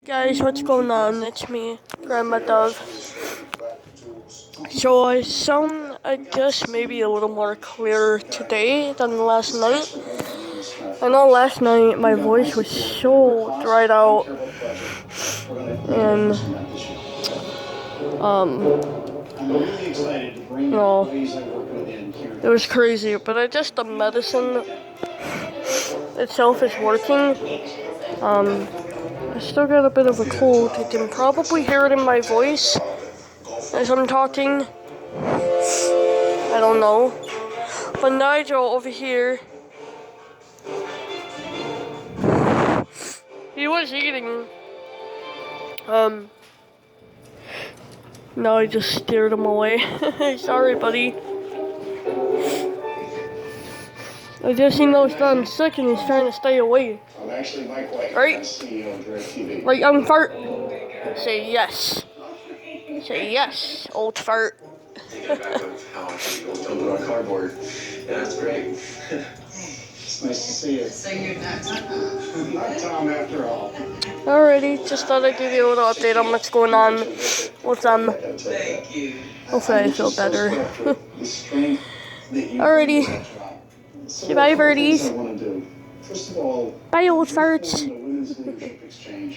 Guys, what's going on? It's me, Grandma Dove. So I sound, I guess, maybe a little more clear today than last night. I know last night my voice was so dried out, and it was crazy. But I guess the medicine itself is working. I still got a bit of a cold. You can probably hear it in my voice as I'm talking. I don't know. But Nigel over here, he was eating. No, I just steered him away. Sorry, buddy. I guess he knows that I'm sick and he's trying to stay away. I'm actually Mike White, right? CEO of DirecTV. Right, young fart? Say yes. Say yes, old fart. Jumping on cardboard. Yeah, that's great. It's nice to see you. So you're not Not Tom after all. Alrighty, just thought I'd give you a little update on what's going on with them. Thank you. Hopefully I feel better. Alrighty. Say bye, birdies. First of all, Bye, old farts. the women's leadership exchange.